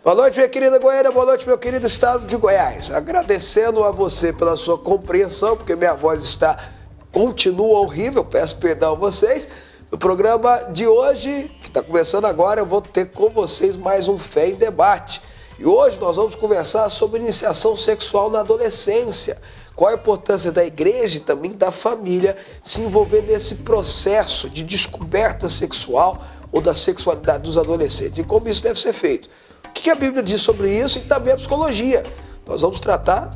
Boa noite, minha querida Goiânia, boa noite, meu querido estado de Goiás. Agradecendo a você pela sua compreensão, porque minha voz continua horrível, peço perdão a vocês. No programa de hoje, que está começando agora, eu vou ter com vocês mais um Fé em Debate. E hoje nós vamos conversar sobre iniciação sexual na adolescência. Qual a importância da igreja e também da família se envolver nesse processo de descoberta sexual ou da sexualidade dos adolescentes e como isso deve ser feito. O que a Bíblia diz sobre isso e também a psicologia. Nós vamos tratar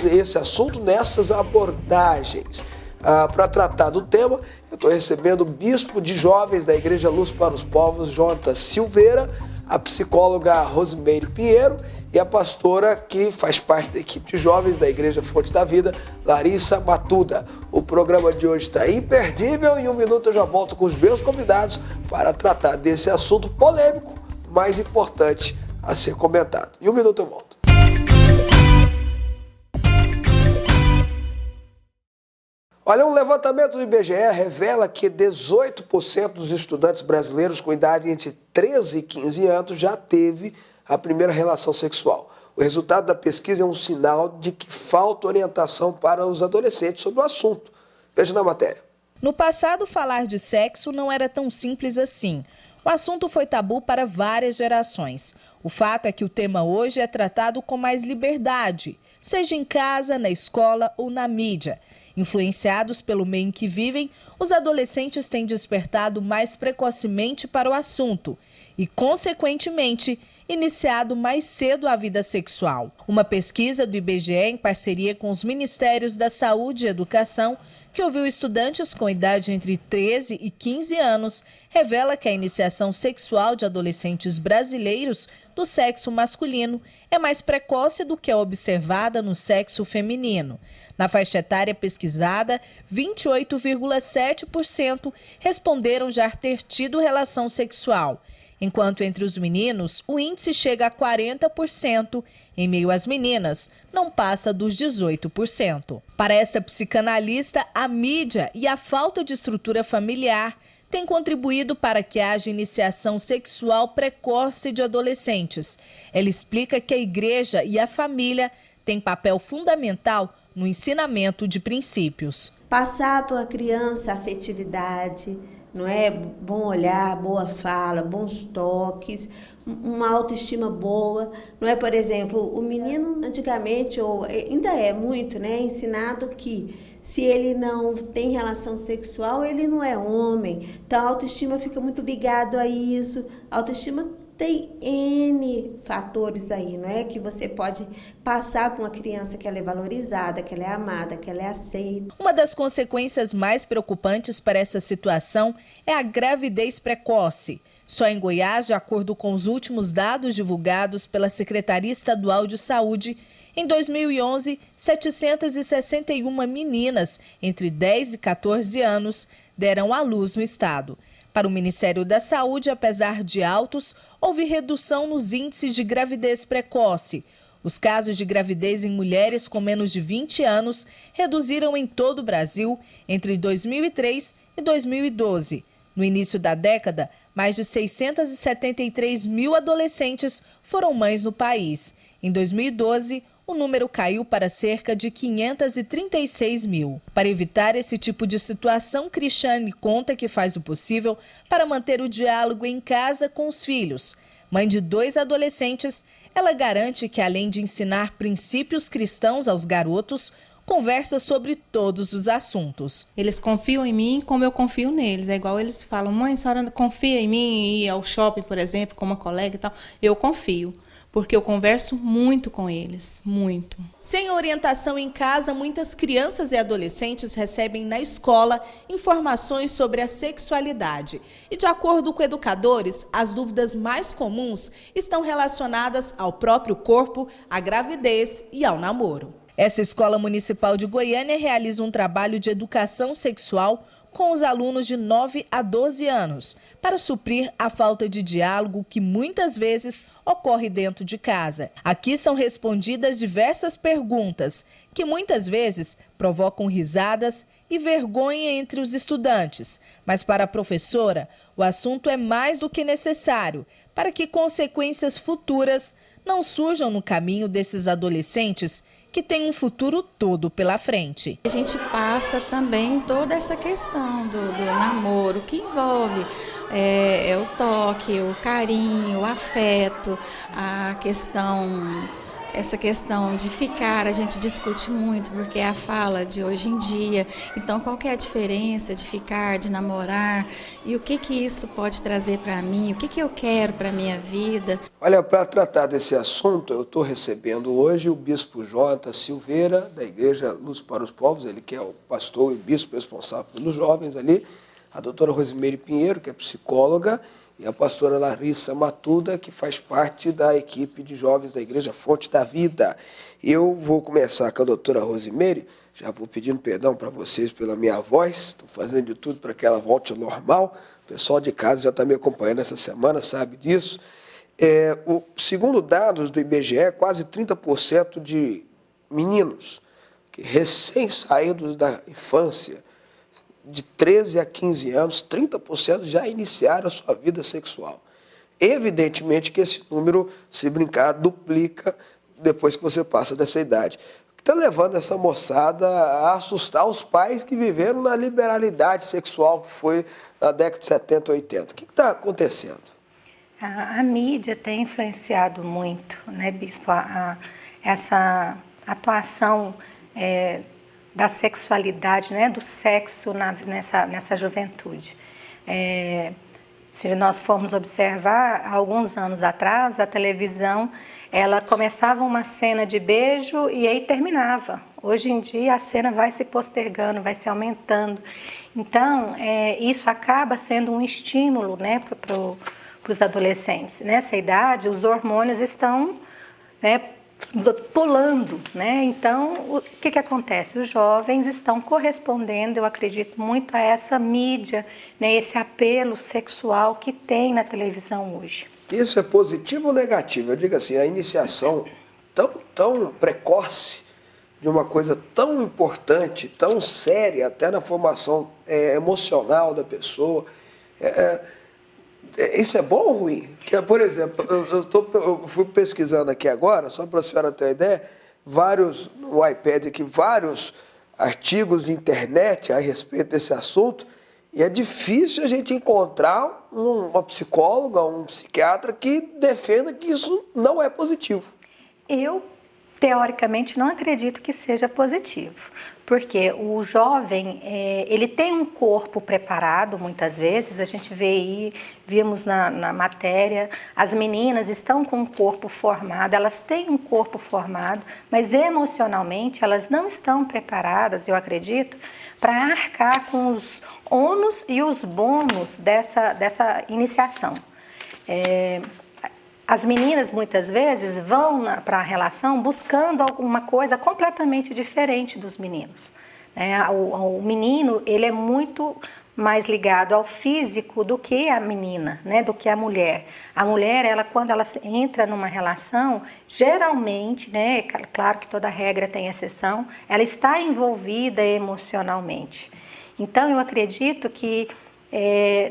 esse assunto nessas abordagens. Para tratar do tema, eu estou recebendo o bispo de jovens da Igreja Luz para os Povos, Jonatas Silveira, a psicóloga Rosimeire Pinheiro e a pastora que faz parte da equipe de jovens da Igreja Fonte da Vida, Larissa Matuda. O programa de hoje está imperdível e em um minuto eu já volto com os meus convidados para tratar desse assunto polêmico, mais importante a ser comentado. Em um minuto eu volto. Olha, um levantamento do IBGE revela que 18% dos estudantes brasileiros com idade entre 13 e 15 anos já teve a primeira relação sexual. O resultado da pesquisa é um sinal de que falta orientação para os adolescentes sobre o assunto. Veja na matéria. No passado, falar de sexo não era tão simples assim. O assunto foi tabu para várias gerações. O fato é que o tema hoje é tratado com mais liberdade, seja em casa, na escola ou na mídia. Influenciados pelo meio em que vivem, os adolescentes têm despertado mais precocemente para o assunto e, consequentemente, iniciado mais cedo a vida sexual. Uma pesquisa do IBGE, em parceria com os Ministérios da Saúde e Educação, que ouviu estudantes com idade entre 13 e 15 anos, revela que a iniciação sexual de adolescentes brasileiros do sexo masculino é mais precoce do que a observada no sexo feminino. Na faixa etária pesquisada, 28,7% responderam já ter tido relação sexual, enquanto entre os meninos o índice chega a 40%, em meio às meninas não passa dos 18%. Para esta psicanalista, a mídia e a falta de estrutura familiar têm contribuído para que haja iniciação sexual precoce de adolescentes. Ela explica que a igreja e a família têm papel fundamental no ensinamento de princípios. Passar para a criança a afetividade, não é? Bom olhar, boa fala, bons toques, uma autoestima boa, não é? Por exemplo, o menino antigamente, ou ainda é muito, né, ensinado que se ele não tem relação sexual, ele não é homem. Então a autoestima fica muito ligado a isso. A autoestima tem N fatores aí, não é? Que você pode passar para uma criança que ela é valorizada, que ela é amada, que ela é aceita. Uma das consequências mais preocupantes para essa situação é a gravidez precoce. Só em Goiás, de acordo com os últimos dados divulgados pela Secretaria Estadual de Saúde, em 2011, 761 meninas entre 10 e 14 anos deram à luz no estado. Para o Ministério da Saúde, apesar de altos, houve redução nos índices de gravidez precoce. Os casos de gravidez em mulheres com menos de 20 anos reduziram em todo o Brasil entre 2003 e 2012. No início da década, mais de 673 mil adolescentes foram mães no país. Em 2012, o número caiu para cerca de 536 mil. Para evitar esse tipo de situação, Cristiane conta que faz o possível para manter o diálogo em casa com os filhos. Mãe de 2 adolescentes, ela garante que, além de ensinar princípios cristãos aos garotos, conversa sobre todos os assuntos. Eles confiam em mim como eu confio neles. É igual eles falam, mãe, a senhora confia em mim em ir ao shopping, por exemplo, com uma colega e tal. Eu confio. Porque eu converso muito com eles, muito. Sem orientação em casa, muitas crianças e adolescentes recebem na escola informações sobre a sexualidade. E de acordo com educadores, as dúvidas mais comuns estão relacionadas ao próprio corpo, à gravidez e ao namoro. Essa escola municipal de Goiânia realiza um trabalho de educação sexual com os alunos de 9 a 12 anos, para suprir a falta de diálogo que muitas vezes ocorre dentro de casa. Aqui são respondidas diversas perguntas, que muitas vezes provocam risadas e vergonha entre os estudantes. Mas para a professora, o assunto é mais do que necessário para que consequências futuras não surjam no caminho desses adolescentes que têm um futuro todo pela frente. A gente passa também toda essa questão do namoro, que envolve o toque, o carinho, o afeto, essa questão de ficar, a gente discute muito, porque é a fala de hoje em dia. Então, qual que é a diferença de ficar, de namorar? E o que isso pode trazer para mim? O que eu quero para a minha vida? Olha, para tratar desse assunto, eu estou recebendo hoje o bispo J. Silveira, da Igreja Luz para os Povos, ele que é o pastor e o bispo responsável pelos jovens ali, a doutora Rosimeire Pinheiro, que é psicóloga, e a pastora Larissa Matuda, que faz parte da equipe de jovens da Igreja Fonte da Vida. Eu vou começar com a doutora Rosimeire, já vou pedindo perdão para vocês pela minha voz, estou fazendo de tudo para que ela volte ao normal. O pessoal de casa já está me acompanhando essa semana, sabe disso. Segundo dados do IBGE, quase 30% de meninos que recém-saídos da infância, de 13 a 15 anos, 30% já iniciaram a sua vida sexual. Evidentemente que esse número, se brincar, duplica depois que você passa dessa idade. O que está levando essa moçada a assustar os pais que viveram na liberalidade sexual que foi na década de 70, 80? O que está acontecendo? A mídia tem influenciado muito, né, bispo, essa atuação da sexualidade, né, do sexo nessa juventude. Se nós formos observar, há alguns anos atrás, a televisão, ela começava uma cena de beijo e aí terminava. Hoje em dia a cena vai se postergando, vai se aumentando. Então, isso acaba sendo um estímulo, né, para os adolescentes. Nessa idade, os hormônios estão, né, pulando, né? Então, o que acontece? Os jovens estão correspondendo, eu acredito muito, a essa mídia, né? Esse apelo sexual que tem na televisão hoje. Isso é positivo ou negativo? Eu digo assim, a iniciação tão precoce de uma coisa tão importante, tão séria, até na formação emocional da pessoa, isso é bom ou ruim? Porque, por exemplo, eu fui pesquisando aqui agora, só para a senhora ter uma ideia, no iPad aqui, vários artigos de internet a respeito desse assunto, e é difícil a gente encontrar uma psicóloga, um psiquiatra que defenda que isso não é positivo. Eu, teoricamente, não acredito que seja positivo, porque o jovem, ele tem um corpo preparado, muitas vezes, a gente vimos na matéria, as meninas estão com um corpo formado, elas têm um corpo formado, mas emocionalmente elas não estão preparadas, eu acredito, para arcar com os ônus e os bônus dessa iniciação. As meninas, muitas vezes, vão para a relação buscando alguma coisa completamente diferente dos meninos. O menino, ele é muito mais ligado ao físico do que a menina, né, do que a mulher. A mulher, quando ela entra numa relação, geralmente, né, claro que toda regra tem exceção, ela está envolvida emocionalmente. Então, eu acredito que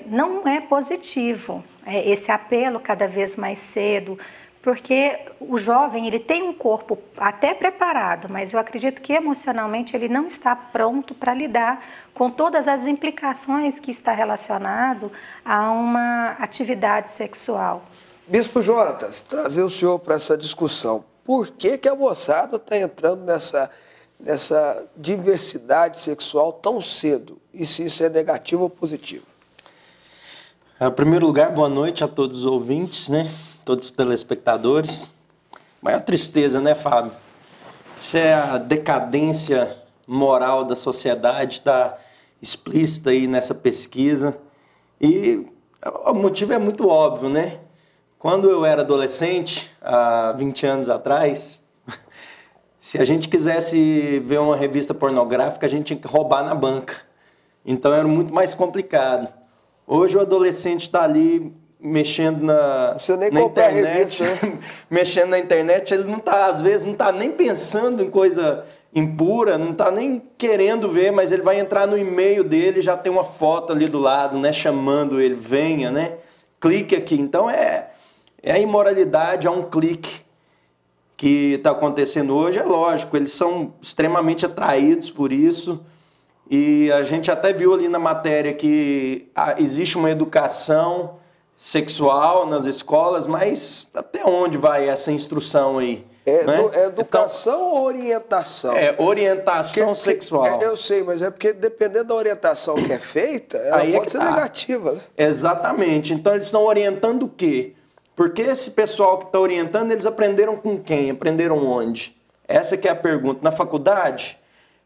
não é positivo esse apelo cada vez mais cedo, porque o jovem, ele tem um corpo até preparado, mas eu acredito que emocionalmente ele não está pronto para lidar com todas as implicações que está relacionado a uma atividade sexual. Bispo Jonatas, trazer o senhor para essa discussão. Por que a moçada está entrando nessa diversidade sexual tão cedo? E se isso é negativo ou positivo? Em primeiro lugar, boa noite a todos os ouvintes, né? Todos os telespectadores. Maior tristeza, né, Fábio? Isso é a decadência moral da sociedade, está explícita aí nessa pesquisa. E o motivo é muito óbvio, né? Quando eu era adolescente, há 20 anos atrás, se a gente quisesse ver uma revista pornográfica, a gente tinha que roubar na banca. Então era muito mais complicado. Hoje o adolescente está ali mexendo na internet, mexendo na internet, ele não está, às vezes, não está nem pensando em coisa impura, não está nem querendo ver, mas ele vai entrar no e-mail dele, já tem uma foto ali do lado, né, chamando ele, venha, né, clique aqui. Então a imoralidade a um clique que está acontecendo hoje. É lógico, eles são extremamente atraídos por isso. E a gente até viu ali na matéria que existe uma educação sexual nas escolas, mas até onde vai essa instrução aí? Educação então, ou orientação? Orientação sexual. Eu sei, mas é porque dependendo da orientação que é feita, ela aí pode ser negativa. Né? Exatamente. Então eles estão orientando o quê? Porque esse pessoal que está orientando, eles aprenderam com quem? Aprenderam onde? Essa que é a pergunta. Na faculdade?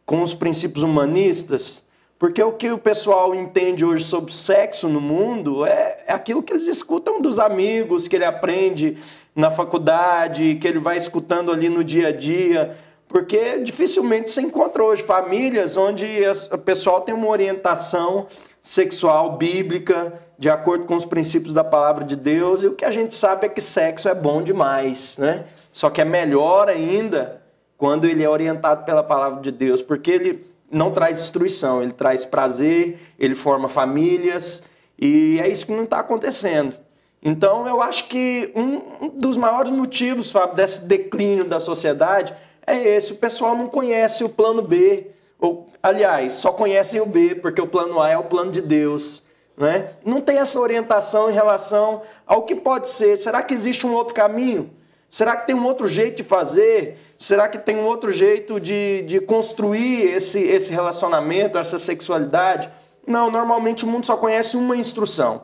Com os princípios humanistas? Porque o que o pessoal entende hoje sobre sexo no mundo é aquilo que eles escutam dos amigos, que ele aprende na faculdade, que ele vai escutando ali no dia a dia. Porque dificilmente se encontra hoje famílias onde o pessoal tem uma orientação sexual bíblica, de acordo com os princípios da palavra de Deus. E o que a gente sabe é que sexo é bom demais, né? Só que é melhor ainda quando ele é orientado pela palavra de Deus, porque ele não traz destruição, ele traz prazer, ele forma famílias, e é isso que não está acontecendo. Então, eu acho que um dos maiores motivos, Fábio, desse declínio da sociedade é esse. O pessoal não conhece o plano B, ou, aliás, só conhecem o B, porque o plano A é o plano de Deus. Né? Não tem essa orientação em relação ao que pode ser. Será que existe um outro caminho? Será que tem um outro jeito de fazer? Será que tem um outro jeito de construir esse relacionamento, essa sexualidade? Não, normalmente o mundo só conhece uma instrução.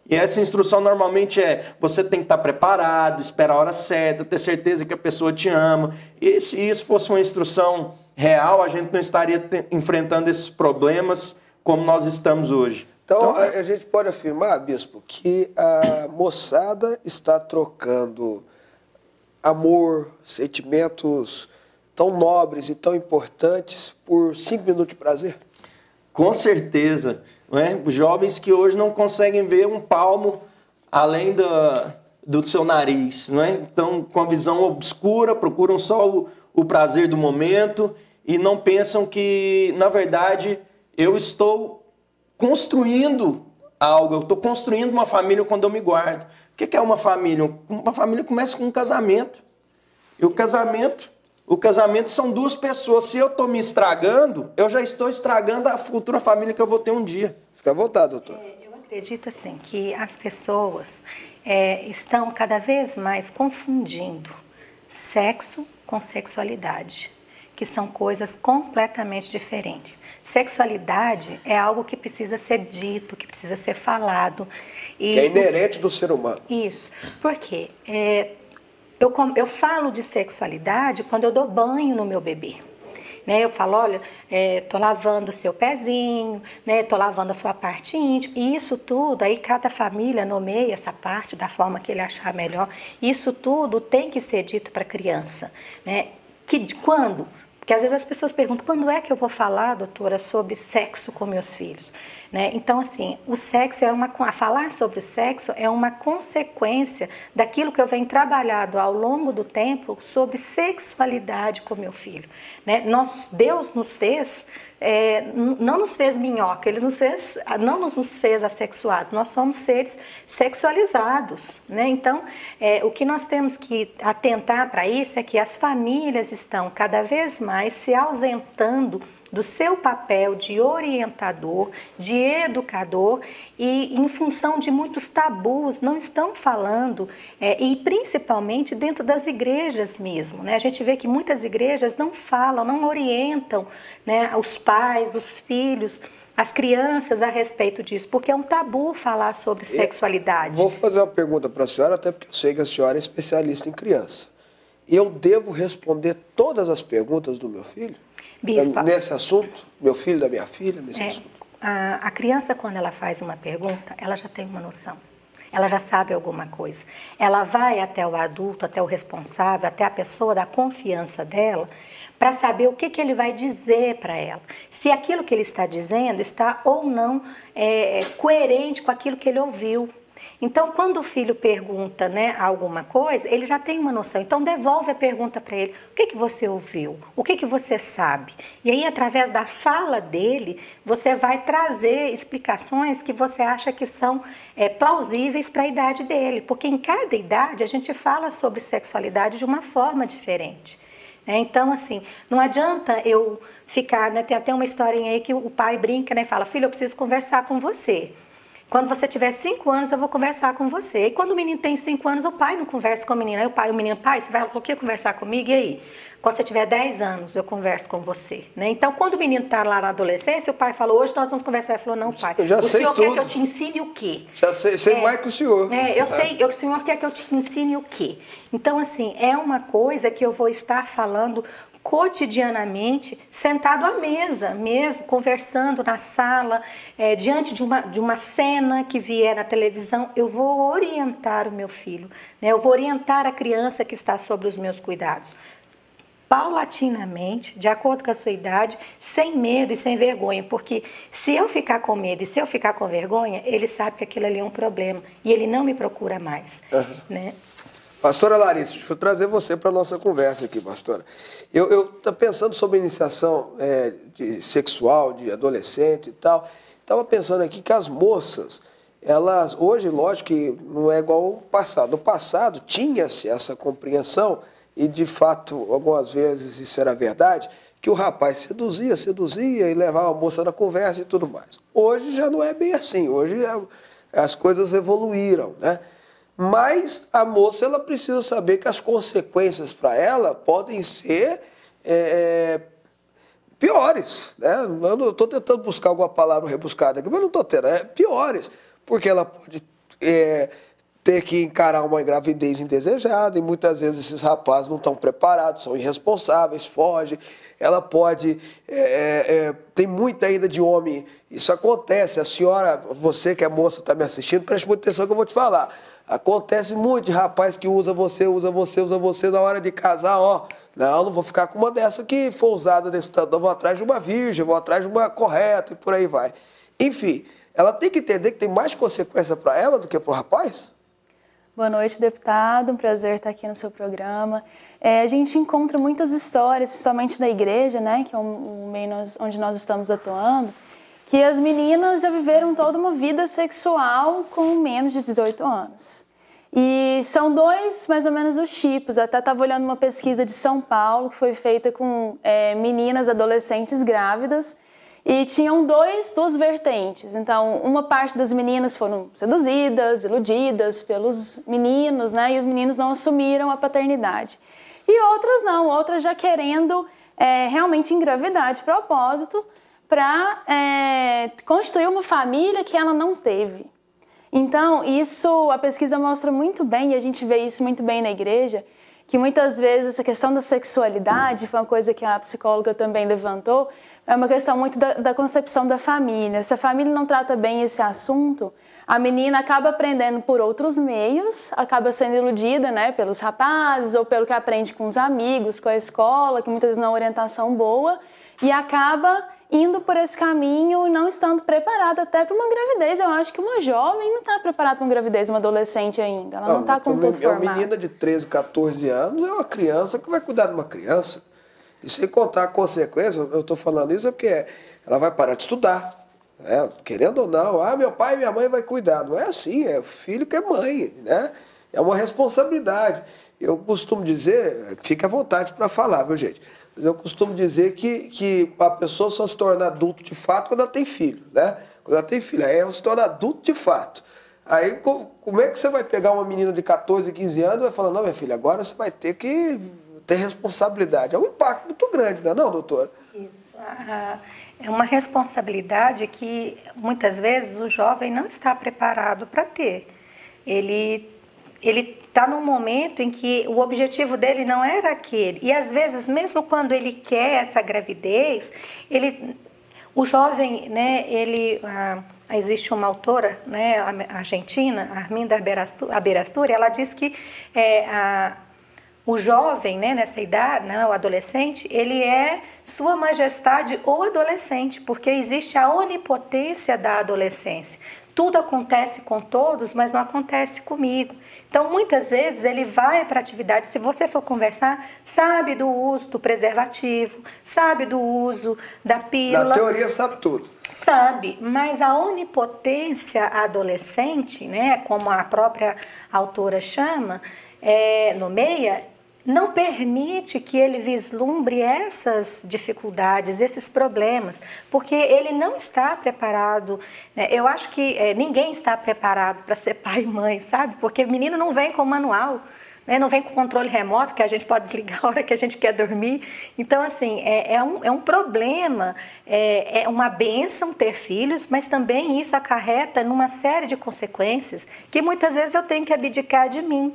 E essa instrução normalmente é: você tem que estar preparado, esperar a hora certa, ter certeza que a pessoa te ama. E se isso fosse uma instrução real, a gente não estaria enfrentando esses problemas como nós estamos hoje. Então, a gente pode afirmar, bispo, que a moçada está trocando amor, sentimentos tão nobres e tão importantes por 5 minutos de prazer? Com certeza. Né? Os jovens que hoje não conseguem ver um palmo além do seu nariz. Né? Então, com a visão obscura, procuram só o prazer do momento e não pensam que, na verdade, eu estou construindo algo, eu estou construindo uma família quando eu me guardo. O que é uma família? Uma família começa com um casamento. E o casamento são duas pessoas. Se eu estou me estragando, eu já estou estragando a futura família que eu vou ter um dia. Fica à vontade, doutor. Eu acredito assim, que as pessoas estão cada vez mais confundindo sexo com sexualidade, que são coisas completamente diferentes. Sexualidade é algo que precisa ser dito, que precisa ser falado. Que é inerente do ser humano. Isso. Por quê? Eu falo de sexualidade quando eu dou banho no meu bebê. Né? Eu falo, olha, tô lavando o seu pezinho, né? Tô lavando a sua parte íntima. E isso tudo, aí cada família nomeia essa parte da forma que ele achar melhor. Isso tudo tem que ser dito para a criança. Né? Quando? Porque às vezes as pessoas perguntam, quando é que eu vou falar, doutora, sobre sexo com meus filhos? Né? Então, assim, o sexo falar sobre o sexo é uma consequência daquilo que eu venho trabalhando ao longo do tempo sobre sexualidade com meu filho. Né? Deus nos fez, não nos fez minhoca, Ele não nos fez assexuados, nós somos seres sexualizados. Né? Então, o que nós temos que atentar para isso é que as famílias estão cada vez mais se ausentando do seu papel de orientador, de educador, e em função de muitos tabus, não estão falando, e principalmente dentro das igrejas mesmo. Né? A gente vê que muitas igrejas não falam, não orientam, né, os pais, os filhos, as crianças a respeito disso, porque é um tabu falar sobre sexualidade. Vou fazer uma pergunta para a senhora, até porque eu sei que a senhora é especialista em criança. Eu devo responder todas as perguntas do meu filho? Bispa, nesse assunto? Meu filho, da minha filha, nesse assunto? A criança, quando ela faz uma pergunta, ela já tem uma noção. Ela já sabe alguma coisa. Ela vai até o adulto, até o responsável, até a pessoa da confiança dela, para saber o que ele vai dizer para ela. Se aquilo que ele está dizendo está ou não coerente com aquilo que ele ouviu. Então, quando o filho pergunta, né, alguma coisa, ele já tem uma noção. Então, devolve a pergunta para ele. O que você ouviu? O que você sabe? E aí, através da fala dele, você vai trazer explicações que você acha que são plausíveis para a idade dele. Porque em cada idade, a gente fala sobre sexualidade de uma forma diferente. Então, assim, não adianta eu ficar, né, tem até uma historinha aí que o pai brinca, né, e fala, filho, eu preciso conversar com você. Quando você tiver 5 anos, eu vou conversar com você. E quando o menino tem 5 anos, o pai não conversa com o menino. Aí o menino, pai, você vai conversar comigo? E aí? Quando você tiver 10 anos, eu converso com você. Né? Então, quando o menino está lá na adolescência, o pai falou, hoje nós vamos conversar. Ele falou, não, pai, eu já o sei senhor tudo. quer que eu te ensine o quê? Já sei mais que o senhor. Eu sei, o senhor quer que eu te ensine o quê? Então, assim, é uma coisa que eu vou estar falando cotidianamente, sentado à mesa mesmo, conversando na sala, diante de uma cena que vier na televisão, eu vou orientar o meu filho, né? Eu vou orientar a criança que está sob os meus cuidados. Paulatinamente, de acordo com a sua idade, sem medo e sem vergonha, porque se eu ficar com medo e se eu ficar com vergonha, ele sabe que aquilo ali é um problema e ele não me procura mais, né? Pastora Larissa, deixa eu trazer você para a nossa conversa aqui, pastora. Eu estou pensando sobre a iniciação sexual de adolescente e tal. Estava pensando aqui que as moças, elas, hoje, lógico que não é igual ao passado. No passado tinha-se essa compreensão, e de fato, algumas vezes isso era verdade, que o rapaz seduzia e levava a moça na conversa e tudo mais. Hoje já não é bem assim, hoje as coisas evoluíram, né? Mas a moça, ela precisa saber que as consequências para ela podem ser piores, né? Eu não estou tentando buscar alguma palavra rebuscada aqui, mas não estou tendo, piores, porque ela pode ter que encarar uma gravidez indesejada, e muitas vezes esses rapazes não estão preparados, são irresponsáveis, fogem. Ela pode... tem muita ainda de homem, isso acontece, a senhora, você que é moça, está me assistindo, preste muita atenção que eu vou te falar. Acontece muito de rapaz que usa você na hora de casar, ó. Não vou ficar com uma dessa que foi usada desse tanto, vou atrás de uma virgem, vou atrás de uma correta e por aí vai. Enfim, ela tem que entender que tem mais consequência para ela do que para o rapaz? Boa noite, deputado. Um prazer estar aqui no seu programa. A gente encontra muitas histórias, principalmente na igreja, né, que é o meio onde nós estamos atuando, que as meninas já viveram toda uma vida sexual com menos de 18 anos. E são dois, mais ou menos, os tipos. Até estava olhando uma pesquisa de São Paulo, que foi feita com meninas adolescentes grávidas, e tinham duas vertentes. Então, uma parte das meninas foram seduzidas, iludidas pelos meninos, né? E os meninos não assumiram a paternidade. E outras não, outras já querendo realmente engravidar de propósito para constituir uma família que ela não teve. Então, isso a pesquisa mostra muito bem, e a gente vê isso muito bem na igreja, que muitas vezes essa questão da sexualidade, foi uma coisa que a psicóloga também levantou, é uma questão muito da concepção da família. Se a família não trata bem esse assunto, a menina acaba aprendendo por outros meios, acaba sendo iludida, né, pelos rapazes ou pelo que aprende com os amigos, com a escola, que muitas vezes não é uma orientação boa, e acaba indo por esse caminho e não estando preparada até para uma gravidez. Eu acho que uma jovem não está preparada para uma gravidez, uma adolescente ainda. Ela não está com tudo formado. Uma menina de 13, 14 anos é uma criança que vai cuidar de uma criança. E sem contar a consequência, eu estou falando isso porque ela vai parar de estudar. Querendo ou não, meu pai e minha mãe vai cuidar. Não é assim, é o filho que é mãe, né? É uma responsabilidade. Eu costumo dizer, fique à vontade para falar, viu, gente? Mas eu costumo dizer que a pessoa só se torna adulto de fato quando ela tem filho, né? Quando ela tem filho, aí ela se torna adulto de fato. Aí como é que você vai pegar uma menina de 14, 15 anos e vai falar, não, minha filha, agora você vai ter que ter responsabilidade. É um impacto muito grande, não é não, doutora? Isso. É uma responsabilidade que muitas vezes o jovem não está preparado para ter. Ele está num momento em que o objetivo dele não era aquele. E às vezes, mesmo quando ele quer essa gravidez, o jovem, né, existe uma autora, né, argentina, Arminda Aberasturi, ela diz que O jovem, né, nessa idade, né, o adolescente, ele é sua majestade ou adolescente, porque existe a onipotência da adolescência. Tudo acontece com todos, mas não acontece comigo. Então, muitas vezes, ele vai para a atividade, se você for conversar, sabe do uso do preservativo, sabe do uso da pílula. Na teoria sabe tudo. Sabe, mas a onipotência adolescente, né, como a própria autora chama, nomeia, não permite que ele vislumbre essas dificuldades, esses problemas, porque ele não está preparado, né? Eu acho que ninguém está preparado para ser pai e mãe, sabe? Porque o menino não vem com manual, né? Não vem com controle remoto, que a gente pode desligar a hora que a gente quer dormir. Então, assim, é um problema, é uma bênção ter filhos, mas também isso acarreta numa série de consequências que muitas vezes eu tenho que abdicar de mim.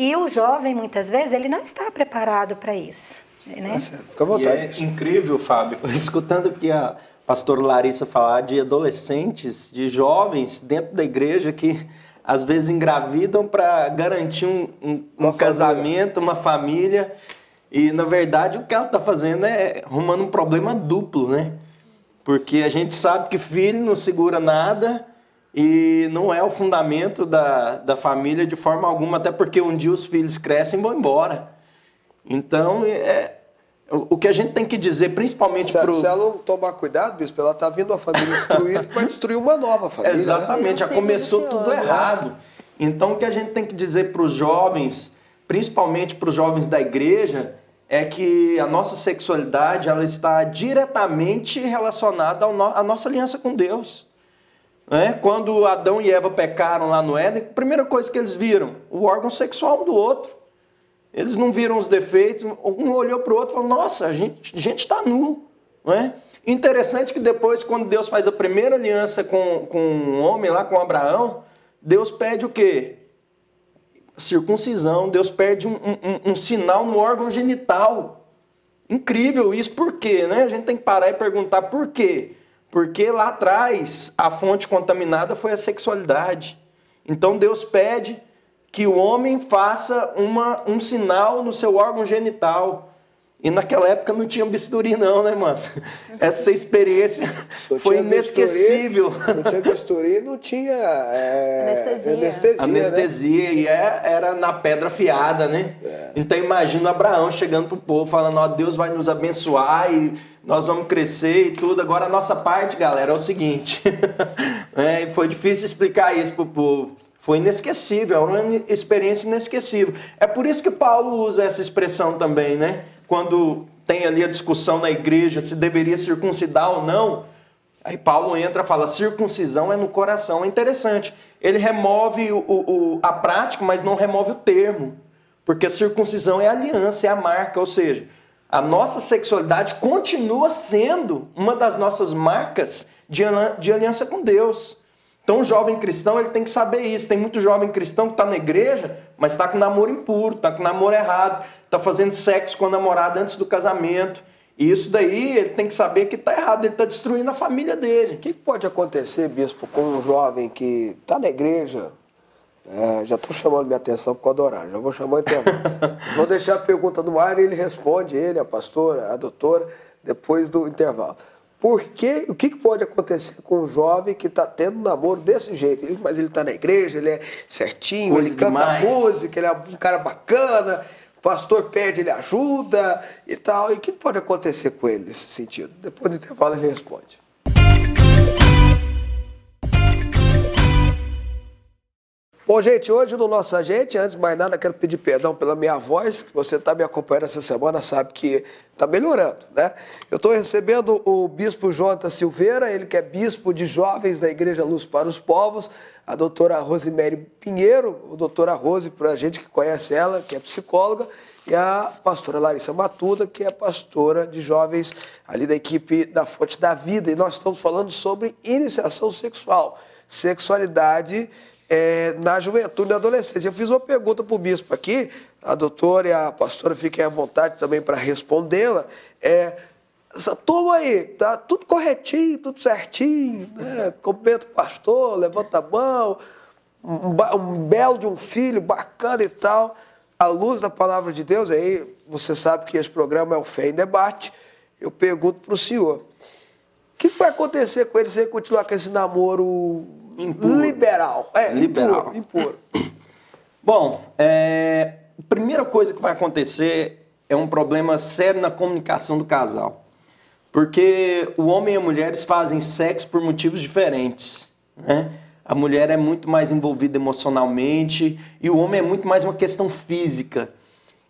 E o jovem, muitas vezes, ele não está preparado para isso. Né? Fica à vontade. E é incrível, Fábio, escutando aqui a pastora Larissa falar de adolescentes, de jovens dentro da igreja que às vezes engravidam para garantir um casamento, uma família. E, na verdade, o que ela está fazendo é arrumando um problema duplo, né? Porque a gente sabe que filho não segura nada e não é o fundamento da família de forma alguma, até porque um dia os filhos crescem e vão embora. Então, o que a gente tem que dizer, principalmente Se ela não tomar cuidado, bispo, ela está vindo uma família destruída que vai destruir uma nova família. Exatamente, né? já começou tudo errado. Então, o que a gente tem que dizer para os jovens, principalmente para os jovens da igreja, é que a nossa sexualidade ela está diretamente relacionada à nossa aliança com Deus. Quando Adão e Eva pecaram lá no Éden, a primeira coisa que eles viram, o órgão sexual um do outro. Eles não viram os defeitos, um olhou para o outro e falou, nossa, a gente está nu. Não é? Interessante que depois, quando Deus faz a primeira aliança com o homem lá, com Abraão, Deus pede o quê? Circuncisão. Deus pede um sinal no órgão genital. Incrível isso, por quê? Né? A gente tem que parar e perguntar por quê? Porque lá atrás a fonte contaminada foi a sexualidade. Então Deus pede que o homem faça um sinal no seu órgão genital. E naquela época não tinha bisturi não, né, mano? Essa experiência foi inesquecível. Não tinha bisturi, não tinha anestesia, né? E era na pedra afiada, né? Então imagina Abraão chegando pro povo, falando, ó, Deus vai nos abençoar e nós vamos crescer e tudo. Agora a nossa parte, galera, é o seguinte. Foi difícil explicar isso pro povo. Foi inesquecível, é uma experiência inesquecível. É por isso que Paulo usa essa expressão também, né? Quando tem ali a discussão na igreja se deveria circuncidar ou não, aí Paulo entra e fala, circuncisão é no coração. É interessante, ele remove a prática, mas não remove o termo, porque a circuncisão é a aliança, é a marca, ou seja, a nossa sexualidade continua sendo uma das nossas marcas de aliança com Deus. Então o jovem cristão ele tem que saber isso. Tem muito jovem cristão que está na igreja, mas está com namoro impuro, está com namoro errado, está fazendo sexo com a namorada antes do casamento. E isso daí ele tem que saber que está errado, ele está destruindo a família dele. O que pode acontecer, bispo, com um jovem que está na igreja? Já estou chamando minha atenção por causa do horário, já vou chamar o intervalo. Vou deixar a pergunta no ar e ele responde, ele, a pastora, a doutora, depois do intervalo. O que pode acontecer com um jovem que está tendo um namoro desse jeito? Mas ele está na igreja, ele é certinho, ele canta música, ele é um cara bacana, o pastor pede, ele ajuda e tal. E o que pode acontecer com ele nesse sentido? Depois do intervalo ele responde. Bom, gente, hoje no nosso agente, antes de mais nada, quero pedir perdão pela minha voz, que você está me acompanhando essa semana, sabe que está melhorando, né? Eu estou recebendo o bispo Jonathan Silveira, ele que é bispo de jovens da Igreja Luz para os Povos, a doutora Rosemary Pinheiro, a doutora Rose, para a gente que conhece ela, que é psicóloga, e a pastora Larissa Matuda, que é pastora de jovens ali da equipe da Fonte da Vida. E nós estamos falando sobre iniciação sexual, sexualidade na juventude e na adolescência. Eu fiz uma pergunta para o bispo aqui, a doutora e a pastora fiquem à vontade também para respondê-la. Essa turma aí, tá tudo corretinho, tudo certinho, né? Cumprimenta o pastor, levanta a mão, um belo de um filho, bacana e tal. à luz da palavra de Deus, aí você sabe que esse programa é o Fé em Debate, eu pergunto para o senhor, o que vai acontecer com ele se ele continuar com esse namoro liberal? Liberal. Impuro. Bom, a primeira coisa que vai acontecer é um problema sério na comunicação do casal. Porque o homem e a mulher fazem sexo por motivos diferentes, né? A mulher é muito mais envolvida emocionalmente e o homem é muito mais uma questão física.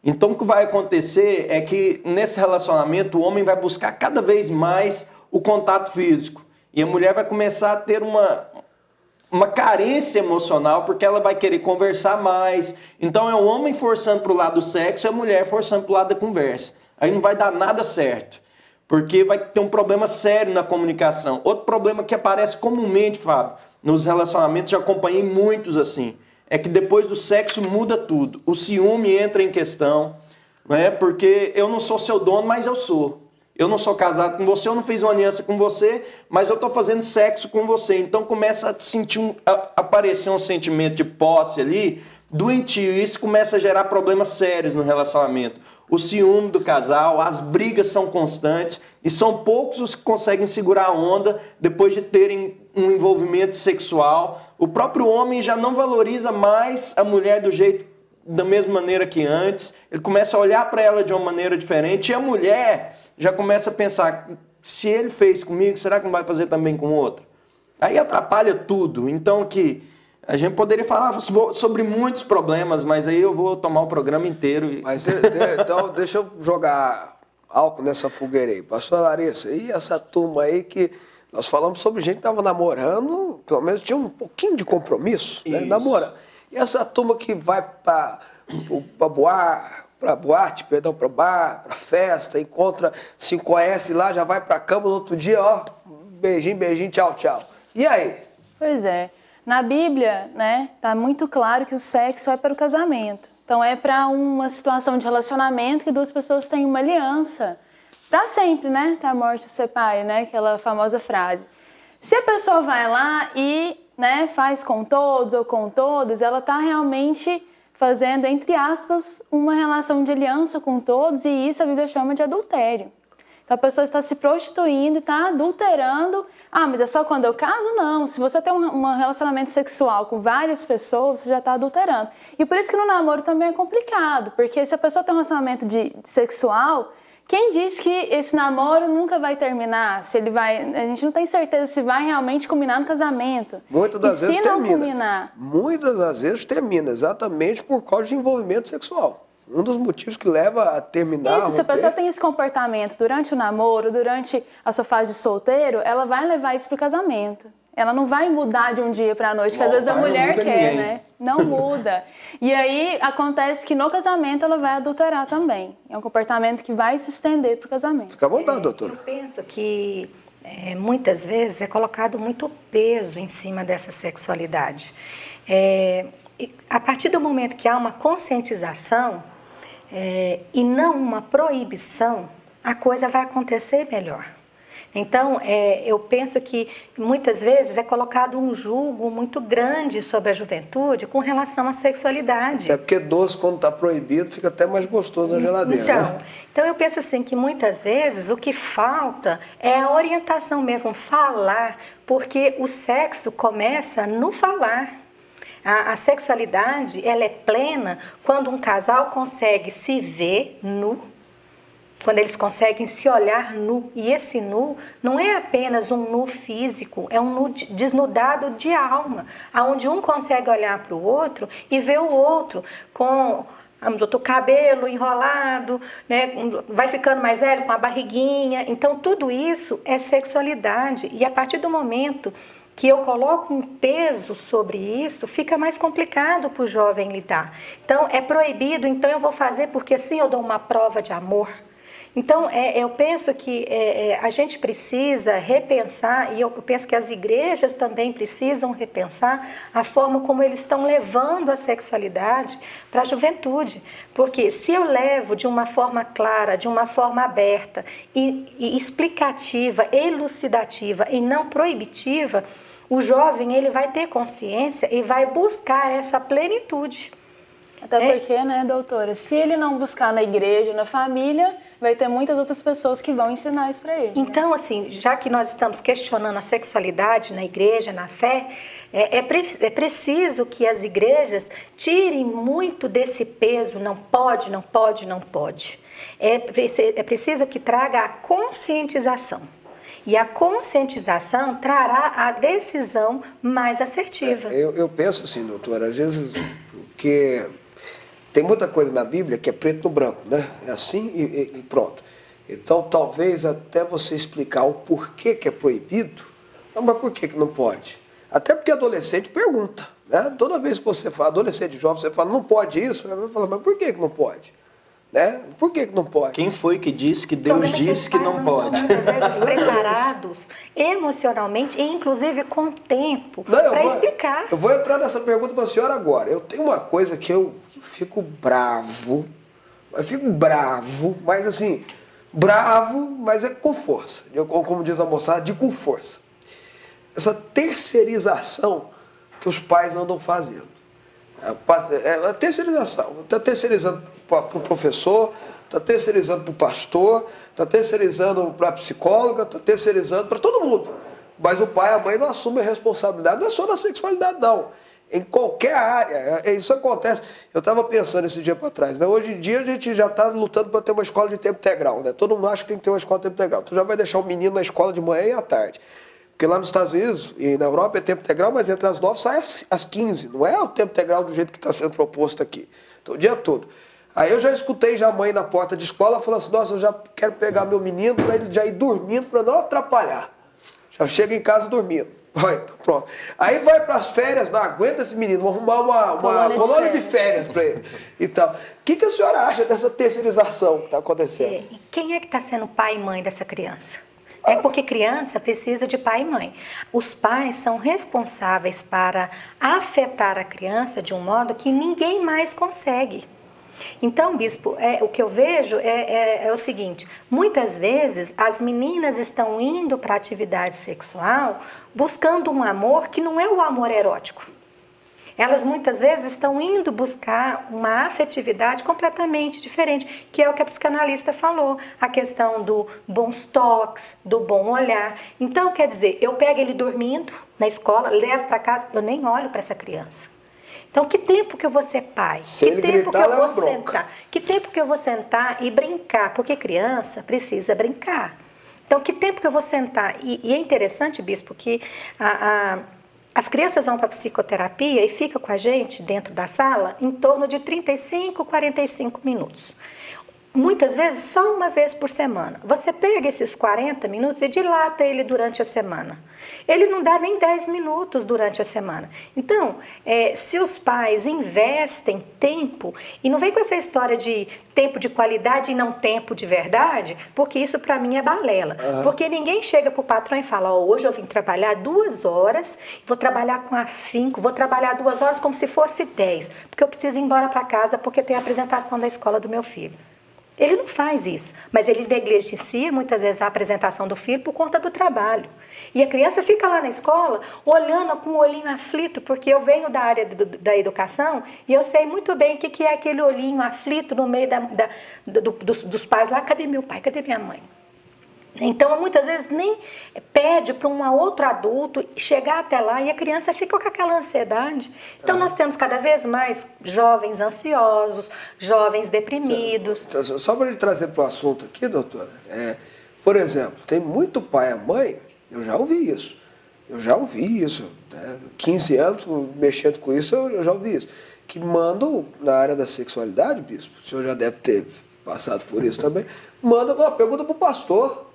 Então o que vai acontecer é que nesse relacionamento o homem vai buscar cada vez mais o contato físico. E a mulher vai começar a ter uma carência emocional porque ela vai querer conversar mais. Então é o homem forçando para o lado do sexo e a mulher forçando para o lado da conversa. Aí não vai dar nada certo. Porque vai ter um problema sério na comunicação. Outro problema que aparece comumente, Fábio, nos relacionamentos, já acompanhei muitos assim, é que depois do sexo muda tudo. O ciúme entra em questão, né? Porque eu não sou seu dono, mas eu sou. Eu não sou casado com você, eu não fiz uma aliança com você, mas eu estou fazendo sexo com você. Então começa a aparecer um sentimento de posse ali, doentio. E isso começa a gerar problemas sérios no relacionamento. O ciúme do casal, as brigas são constantes e são poucos os que conseguem segurar a onda depois de terem um envolvimento sexual. O próprio homem já não valoriza mais a mulher da mesma maneira que antes. Ele começa a olhar para ela de uma maneira diferente e a mulher já começa a pensar, se ele fez comigo, será que não vai fazer também com o outro? Aí atrapalha tudo. Então a gente poderia falar sobre muitos problemas, mas aí eu vou tomar o programa inteiro. Mas então deixa eu jogar álcool nessa fogueira aí. Pastor Larissa, e essa turma aí que nós falamos sobre gente que estava namorando, pelo menos tinha um pouquinho de compromisso, né? Namorando. E essa turma que vai para boate, para bar, para festa, encontra, se conhece lá, já vai para cama no outro dia, ó, beijinho, tchau. E aí? Pois é. Na Bíblia, né, tá muito claro que o sexo é para o casamento. Então é para uma situação de relacionamento que duas pessoas têm uma aliança. Para sempre, né? Até a morte os separe, né? Aquela famosa frase. Se a pessoa vai lá e, né, faz com todos ou com todas, ela está realmente fazendo, entre aspas, uma relação de aliança com todos, e isso a Bíblia chama de adultério. Então a pessoa está se prostituindo, está adulterando. Ah, mas é só quando eu caso? Não. Se você tem um relacionamento sexual com várias pessoas, você já está adulterando. E por isso que no namoro também é complicado, porque se a pessoa tem um relacionamento sexual, quem diz que esse namoro nunca vai terminar? Se ele vai, a gente não tem certeza se vai realmente culminar no casamento. Muitas das vezes termina. Culminar, muitas das vezes termina, exatamente por causa de envolvimento sexual. Um dos motivos que leva a terminar... Isso, se a pessoa tem esse comportamento durante o namoro, durante a sua fase de solteiro, ela vai levar isso para o casamento. Ela não vai mudar de um dia para a noite, que às vezes a mulher quer, né? Não muda. E aí acontece que no casamento ela vai adulterar também. É um comportamento que vai se estender para o casamento. Fica à vontade, doutora. Eu penso que muitas vezes é colocado muito peso em cima dessa sexualidade. A partir do momento que há uma conscientização e não uma proibição, a coisa vai acontecer melhor. Então, eu penso que muitas vezes é colocado um julgo muito grande sobre a juventude com relação à sexualidade. É porque doce, quando está proibido, fica até mais gostoso na geladeira. Então eu penso assim que muitas vezes o que falta é a orientação mesmo, falar, porque o sexo começa no falar. A sexualidade, ela é plena quando um casal consegue se ver nu, quando eles conseguem se olhar nu. E esse nu não é apenas um nu físico, é um nu desnudado de alma, onde um consegue olhar para o outro e ver o outro com o cabelo enrolado, né? Vai ficando mais velho com a barriguinha. Então tudo isso é sexualidade. E a partir do momento que eu coloco um peso sobre isso, fica mais complicado para o jovem lidar. Então é proibido, então eu vou fazer porque assim eu dou uma prova de amor. Então, eu penso que a gente precisa repensar, e eu penso que as igrejas também precisam repensar a forma como eles estão levando a sexualidade para a juventude. Porque se eu levo de uma forma clara, de uma forma aberta e explicativa, elucidativa e não proibitiva, o jovem ele vai ter consciência e vai buscar essa plenitude. Até porque, né, doutora, se ele não buscar na igreja, na família, vai ter muitas outras pessoas que vão ensinar isso para ele. Então, assim, já que nós estamos questionando a sexualidade na igreja, na fé, é preciso que as igrejas tirem muito desse peso, não pode, não pode, não pode. É preciso que traga a conscientização. E a conscientização trará a decisão mais assertiva. Eu penso assim, doutora, às vezes, que tem muita coisa na Bíblia que é preto no branco, né? É assim e pronto. Então, talvez até você explicar o porquê que é proibido, não, mas por que não pode? Até porque adolescente pergunta, né? Toda vez que você fala, adolescente jovem, você fala, não pode isso, vai falar, mas por que não pode? Né? Por que não pode? Quem foi que disse que Deus disse que não pode? Muitas vezes preparados emocionalmente e inclusive com tempo para explicar. Eu vou entrar nessa pergunta para a senhora agora. Eu tenho uma coisa que eu fico bravo, mas assim, bravo, mas é com força. Como diz a moçada, de com força. Essa terceirização que os pais andam fazendo. A terceirização. Está terceirizando para o professor, está terceirizando para o pastor, está terceirizando para a psicóloga, está terceirizando para todo mundo. Mas o pai e a mãe não assumem a responsabilidade, não é só na sexualidade, não. Em qualquer área, isso acontece. Eu estava pensando esse dia para trás, né? Hoje em dia a gente já está lutando para ter uma escola de tempo integral, né? Todo mundo acha que tem que ter uma escola de tempo integral. Tu já vai deixar o menino na escola de manhã e à tarde. Porque lá nos Estados Unidos e na Europa é tempo integral, mas entre as 9 sai às 15. Não é o tempo integral do jeito que está sendo proposto aqui. Então, o dia todo. Aí eu já escutei já a mãe na porta de escola falando assim, nossa, eu já quero pegar meu menino para ele já ir dormindo, para não atrapalhar. Já chega em casa dormindo. Vai, tá pronto. Aí vai para as férias, não aguenta esse menino, vou arrumar uma colônia de férias para ele. Então, o que a senhora acha dessa terceirização que está acontecendo? Quem é que está sendo pai e mãe dessa criança? É porque criança precisa de pai e mãe. Os pais são responsáveis para afetar a criança de um modo que ninguém mais consegue. Então, bispo, o que eu vejo é o seguinte, muitas vezes as meninas estão indo para a atividade sexual buscando um amor que não é o amor erótico. Elas muitas vezes estão indo buscar uma afetividade completamente diferente, que é o que a psicanalista falou, a questão do bons toques, do bom olhar. Então, quer dizer, eu pego ele dormindo na escola, levo para casa, eu nem olho para essa criança. Então, que tempo que eu vou ser pai? Que tempo que eu vou sentar? Que tempo que eu vou sentar e brincar? Porque criança precisa brincar. Então, que tempo que eu vou sentar? E é interessante, bispo, que as crianças vão para a psicoterapia e ficam com a gente dentro da sala em torno de 35, 45 minutos. Muitas vezes só uma vez por semana. Você pega esses 40 minutos e dilata ele durante a semana. Ele não dá nem 10 minutos durante a semana. Então, se os pais investem tempo, e não vem com essa história de tempo de qualidade e não tempo de verdade, porque isso para mim é balela. Uhum. Porque ninguém chega para o patrão e fala, hoje eu vim trabalhar 2 horas, vou trabalhar com afinco, vou trabalhar 2 horas como se fosse 10, porque eu preciso ir embora para casa porque tem a apresentação da escola do meu filho. Ele não faz isso, mas ele negligencia muitas vezes a apresentação do filho por conta do trabalho. E a criança fica lá na escola olhando com o olhinho aflito, porque eu venho da área da educação e eu sei muito bem o que é aquele olhinho aflito no meio dos pais lá. Cadê meu pai? Cadê minha mãe? Então, muitas vezes nem pede para um outro adulto chegar até lá e a criança fica com aquela ansiedade. Então, nós temos cada vez mais jovens ansiosos, jovens deprimidos. Só para ele trazer para o assunto aqui, doutora, por exemplo, tem muito pai e mãe, eu já ouvi isso, né? 15 anos mexendo com isso, eu já ouvi isso, que mandam na área da sexualidade, bispo, o senhor já deve ter passado por isso também, manda uma pergunta para o pastor.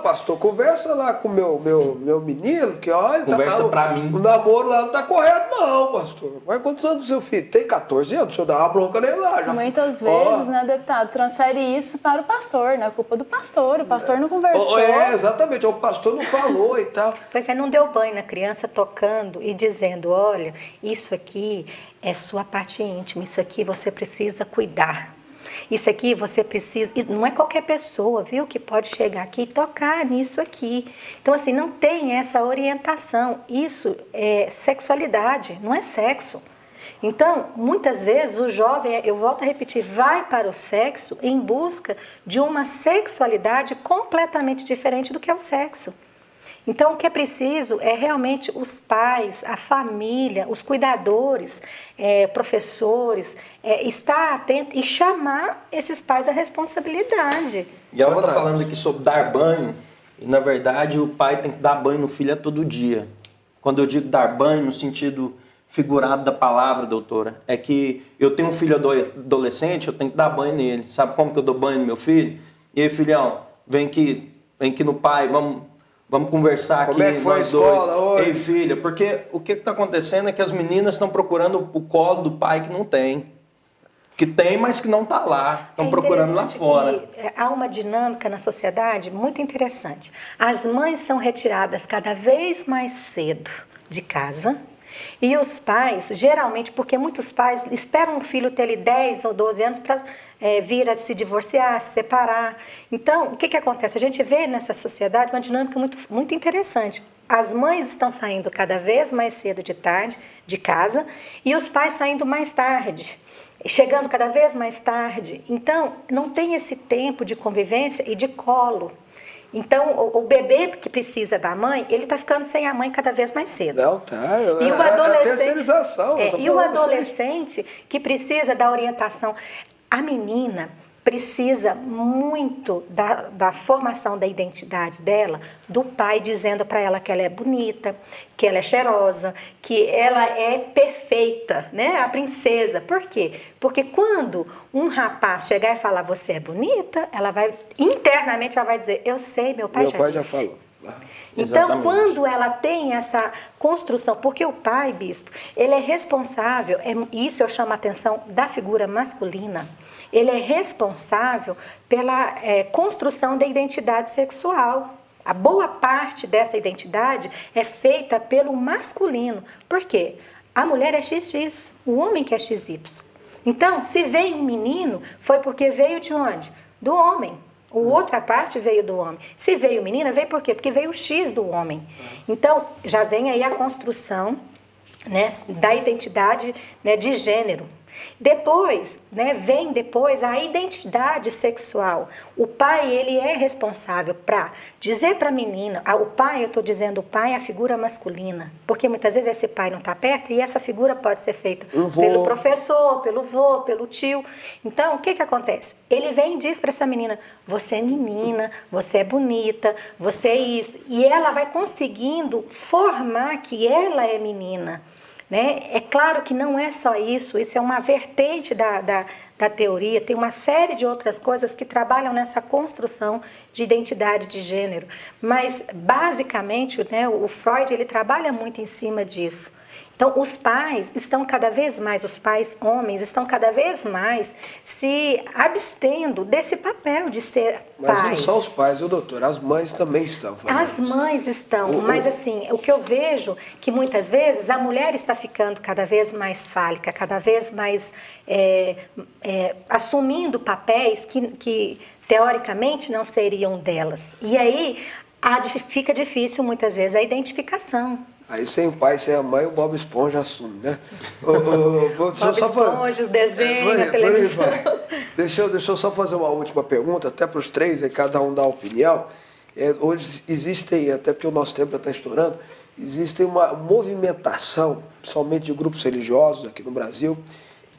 Pastor, conversa lá com o meu menino, que olha, conversa pra mim. O namoro lá não tá correto, não, pastor. Mas quantos anos o seu filho? Tem 14 anos, deixa eu dar uma bronca nele lá. Muitas vezes, né, deputado, transfere isso para o pastor, né? A culpa do pastor, o pastor não conversou. Exatamente, o pastor não falou e tal. Pois não deu banho na criança tocando e dizendo, olha, isso aqui é sua parte íntima, isso aqui você precisa cuidar. Isso aqui você precisa, não é qualquer pessoa, viu, que pode chegar aqui e tocar nisso aqui. Então, assim, não tem essa orientação. Isso é sexualidade, não é sexo. Então, muitas vezes o jovem, eu volto a repetir, vai para o sexo em busca de uma sexualidade completamente diferente do que é o sexo. Então, o que é preciso é realmente os pais, a família, os cuidadores, professores, estar atento e chamar esses pais à responsabilidade. E ela está falando aqui sobre dar banho, e na verdade o pai tem que dar banho no filho todo dia. Quando eu digo dar banho no sentido figurado da palavra, doutora, é que eu tenho um filho adolescente, eu tenho que dar banho nele. Sabe como que eu dou banho no meu filho? E aí, filhão, vem aqui no pai, vamos conversar aqui. Como é que foi a escola hoje? Ei, filha, porque o que está acontecendo é que as meninas estão procurando o colo do pai que não tem. Que tem, mas que não está lá. Estão procurando lá fora. Há uma dinâmica na sociedade muito interessante. As mães são retiradas cada vez mais cedo de casa. E os pais, geralmente, porque muitos pais esperam um filho ter 10 ou 12 anos para vir a se divorciar, se separar. Então, o que acontece? A gente vê nessa sociedade uma dinâmica muito interessante. As mães estão saindo cada vez mais cedo de casa, e os pais saindo mais tarde, chegando cada vez mais tarde. Então, não tem esse tempo de convivência e de colo. Então, o bebê que precisa da mãe, ele está ficando sem a mãe cada vez mais cedo. Não, tá. E o adolescente, terceirização. E o adolescente que precisa da orientação. A menina precisa muito da formação da identidade dela, do pai dizendo para ela que ela é bonita, que ela é cheirosa, que ela é perfeita, né? A princesa. Por quê? Porque quando um rapaz chegar e falar você é bonita, internamente ela vai dizer, eu sei, meu pai já falou. Então, quando ela tem essa construção, porque o pai, bispo, ele é responsável, isso eu chamo a atenção da figura masculina, ele é responsável pela construção da identidade sexual. A boa parte dessa identidade é feita pelo masculino. Por quê? A mulher é XX, o homem que é XY. Então, se veio um menino, foi porque veio de onde? Do homem. A outra parte veio do homem. Se veio menina, veio por quê? Porque veio o X do homem. Então, já vem aí a construção, né, da identidade, né, de gênero. Depois, né, vem depois a identidade sexual. O pai, ele é responsável para dizer para a menina, o pai, eu estou dizendo o pai é a figura masculina, porque muitas vezes esse pai não está perto e essa figura pode ser feita pelo professor, pelo vô, pelo tio. Então, o que acontece? Ele vem e diz para essa menina, você é menina, você é bonita, você é isso. E ela vai conseguindo formar que ela é menina. Né? É claro que não é só isso é uma vertente da teoria, tem uma série de outras coisas que trabalham nessa construção de identidade de gênero, mas basicamente, né, o Freud ele trabalha muito em cima disso. Então, os pais estão cada vez mais, os pais homens estão cada vez mais se abstendo desse papel de ser pai. Mas não só os pais, viu, doutor? As mães também estão fazendo As mães estão, mas assim, o que eu vejo que muitas vezes a mulher está ficando cada vez mais fálica, cada vez mais assumindo papéis que teoricamente não seriam delas. E aí fica difícil muitas vezes a identificação. Aí sem o pai, sem a mãe, o Bob Esponja assume, né? Bob Esponja, o desenho, a televisão. Deixa eu só fazer uma última pergunta, até para os três, aí cada um dá opinião. Hoje existem, até porque o nosso tempo já está estourando, existe uma movimentação, principalmente de grupos religiosos aqui no Brasil,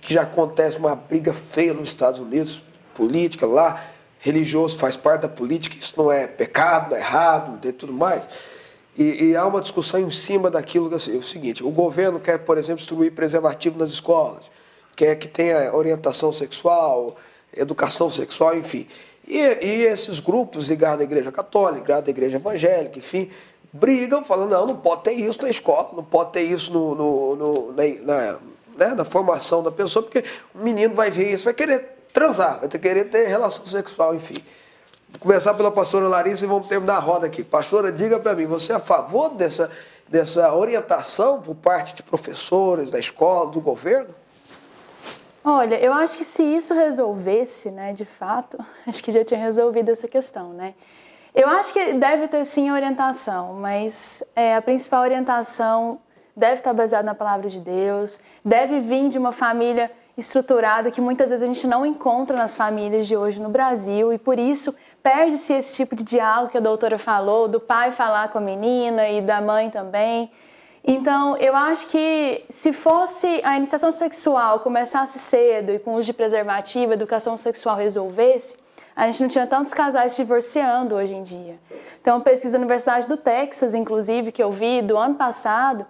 que já acontece uma briga feia nos Estados Unidos, política lá, religioso faz parte da política, isso não é pecado, não é errado, não tem tudo mais. E há uma discussão em cima daquilo, assim, o seguinte, o governo quer, por exemplo, distribuir preservativo nas escolas, quer que tenha orientação sexual, educação sexual, enfim. E esses grupos ligados à igreja católica, ligados à igreja evangélica, enfim, brigam, falando, não pode ter isso na escola, não pode ter isso na formação da pessoa, porque o menino vai ver isso, vai querer transar, vai querer ter relação sexual, enfim. Vou começar pela pastora Larissa e vamos terminar a roda aqui. Pastora, diga para mim, você é a favor dessa orientação por parte de professores, da escola, do governo? Olha, eu acho que se isso resolvesse, né, de fato, acho que já tinha resolvido essa questão, né? Eu acho que deve ter sim orientação, mas a principal orientação deve estar baseado na palavra de Deus, deve vir de uma família estruturada que muitas vezes a gente não encontra nas famílias de hoje no Brasil, e por isso perde-se esse tipo de diálogo que a doutora falou, do pai falar com a menina e da mãe também. Então, eu acho que se fosse a iniciação sexual começasse cedo e com uso de preservativo, a educação sexual resolvesse, a gente não tinha tantos casais se divorciando hoje em dia. Então, uma pesquisa da Universidade do Texas, inclusive, que eu vi do ano passado,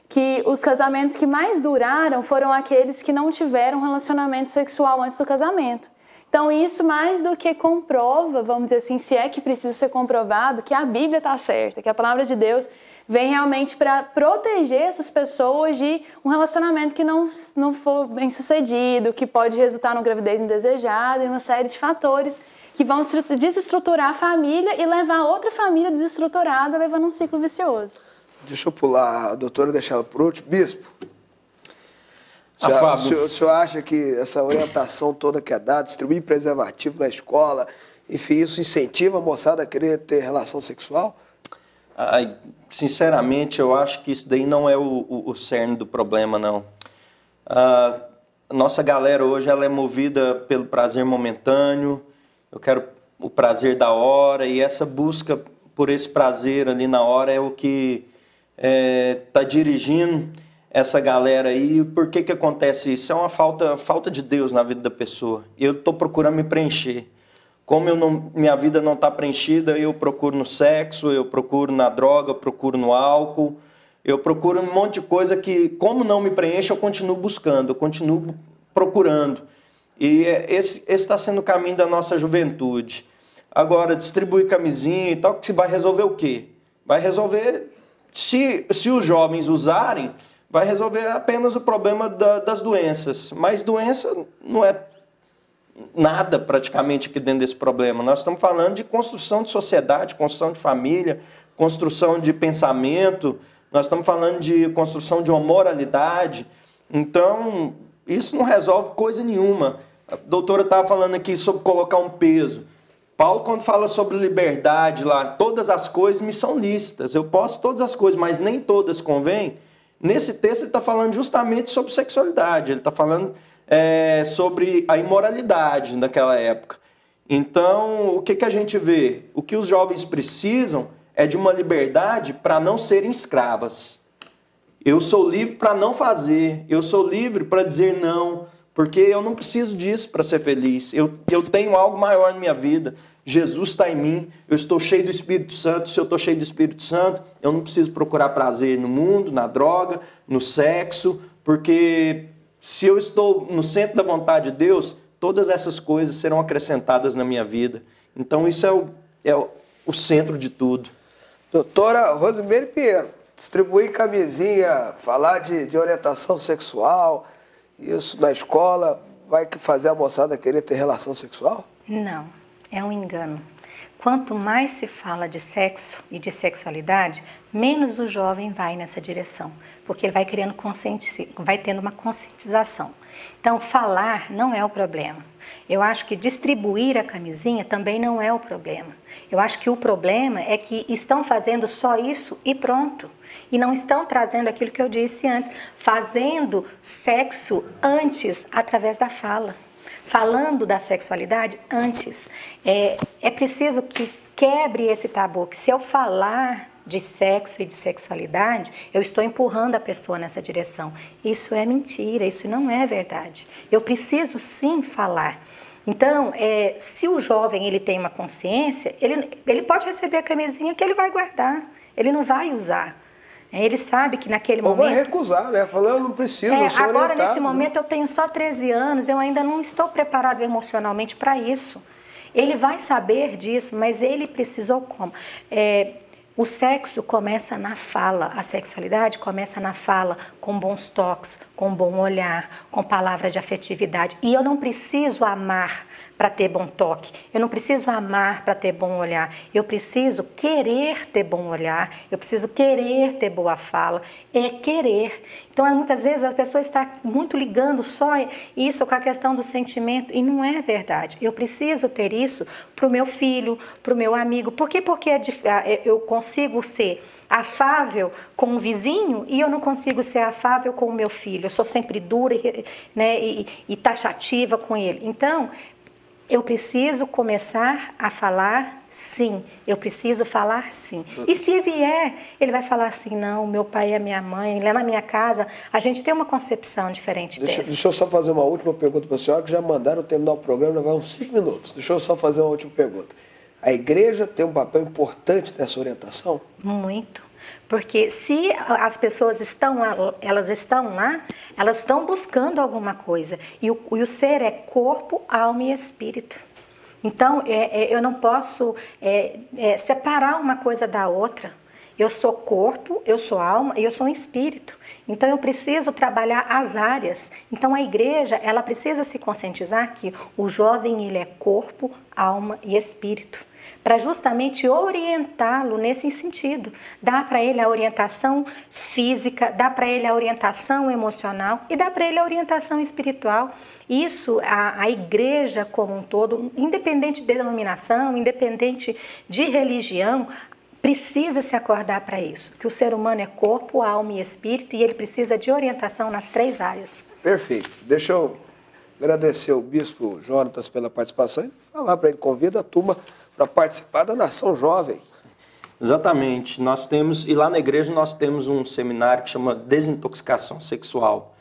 que os casamentos que mais duraram foram aqueles que não tiveram relacionamento sexual antes do casamento. Então, isso mais do que comprova, vamos dizer assim, se é que precisa ser comprovado, que a Bíblia está certa, que a palavra de Deus vem realmente para proteger essas pessoas de um relacionamento que não for bem sucedido, que pode resultar numa gravidez indesejada e uma série de fatores que vão desestruturar a família e levar outra família desestruturada, levando um ciclo vicioso. Deixa eu pular a doutora e deixar ela por último. Bispo, o senhor acha que essa orientação toda que é dada, distribuir preservativo na escola, enfim, isso incentiva a moçada a querer ter relação sexual? Sinceramente, eu acho que isso daí não é o cerne do problema, não. A nossa galera hoje ela é movida pelo prazer momentâneo, eu quero o prazer da hora, e essa busca por esse prazer ali na hora é o que está dirigindo essa galera aí. Por que acontece isso? É uma falta de Deus na vida da pessoa. Eu estou procurando me preencher. Como minha vida não está preenchida, eu procuro no sexo, eu procuro na droga, eu procuro no álcool, eu procuro um monte de coisa que, como não me preenche, eu continuo buscando, eu continuo procurando. E esse está sendo o caminho da nossa juventude. Agora, distribuir camisinha e tal, que vai resolver o quê? Vai resolver, se os jovens usarem, vai resolver apenas o problema das doenças. Mas doença não é nada praticamente aqui dentro desse problema. Nós estamos falando de construção de sociedade, construção de família, construção de pensamento, nós estamos falando de construção de uma moralidade. Então, isso não resolve coisa nenhuma. A doutora estava falando aqui sobre colocar um peso. Paulo, quando fala sobre liberdade lá, todas as coisas me são lícitas, eu posso todas as coisas, mas nem todas convêm. Nesse texto ele está falando justamente sobre sexualidade, ele está falando sobre a imoralidade naquela época. Então, o que a gente vê? O que os jovens precisam é de uma liberdade para não serem escravas. Eu sou livre para não fazer, eu sou livre para dizer não, porque eu não preciso disso para ser feliz. Eu tenho algo maior na minha vida. Jesus está em mim, eu estou cheio do Espírito Santo. Se eu estou cheio do Espírito Santo, eu não preciso procurar prazer no mundo, na droga, no sexo, porque se eu estou no centro da vontade de Deus, todas essas coisas serão acrescentadas na minha vida. Então isso é o centro de tudo. Doutora Rosimeire Pinheiro, distribuir camisinha, falar de orientação sexual, isso na escola vai fazer a moçada querer ter relação sexual? Não, é um engano. Quanto mais se fala de sexo e de sexualidade, menos o jovem vai nessa direção, porque ele vai vai tendo uma conscientização. Então, falar não é o problema. Eu acho que distribuir a camisinha também não é o problema. Eu acho que o problema é que estão fazendo só isso e pronto. E não estão trazendo aquilo que eu disse antes, fazendo sexo antes através da fala. Falando da sexualidade antes. É preciso que quebre esse tabu, que se eu falar de sexo e de sexualidade, eu estou empurrando a pessoa nessa direção. Isso é mentira, isso não é verdade. Eu preciso sim falar. Então, se o jovem ele tem uma consciência, ele pode receber a camisinha que ele vai guardar, ele não vai usar. Ele sabe que naquele momento... Ou vai recusar, né? Falando, não preciso, eu sou agora, orientado, nesse momento, né? eu tenho só 13 anos, eu ainda não estou preparado emocionalmente para isso. Ele vai saber disso, mas ele precisou como? O sexo começa na fala, a sexualidade começa na fala, com bons toques, com bom olhar, com palavra de afetividade. E eu não preciso amar para ter bom toque, eu não preciso amar para ter bom olhar, eu preciso querer ter bom olhar, eu preciso querer ter boa fala, querer. Então, muitas vezes, a pessoa está muito ligando só isso com a questão do sentimento, e não é verdade. Eu preciso ter isso para o meu filho, para o meu amigo. Por quê? Porque eu consigo ser afável com o vizinho e eu não consigo ser afável com o meu filho. Eu sou sempre dura, né, e taxativa com ele. Então, eu preciso começar a falar sim. Eu preciso falar sim. E se vier, ele vai falar assim, não, meu pai e a minha mãe, lá na minha casa, a gente tem uma concepção diferente dessa. Deixa eu só fazer uma última pergunta para a senhora, que já mandaram terminar o programa, vai uns 5 minutos. Deixa eu só fazer uma última pergunta. A igreja tem um papel importante nessa orientação? Muito. Porque se as pessoas estão lá, elas estão buscando alguma coisa. E o ser é corpo, alma e espírito. Então, eu não posso separar uma coisa da outra. Eu sou corpo, eu sou alma e eu sou um espírito. Então, eu preciso trabalhar as áreas. Então, a igreja, ela precisa se conscientizar que o jovem, ele é corpo, alma e espírito, para justamente orientá-lo nesse sentido. Dá para ele a orientação física, dá para ele a orientação emocional e dá para ele a orientação espiritual. Isso, a igreja como um todo, independente de denominação, independente de religião, precisa se acordar para isso, que o ser humano é corpo, alma e espírito e ele precisa de orientação nas 3 áreas. Perfeito. Deixa eu agradecer ao bispo Jonatas pela participação e falar para ele, convida a turma para participar da Nação Jovem. Exatamente. Nós temos, e lá na igreja nós temos um seminário que chama Desintoxicação Sexual.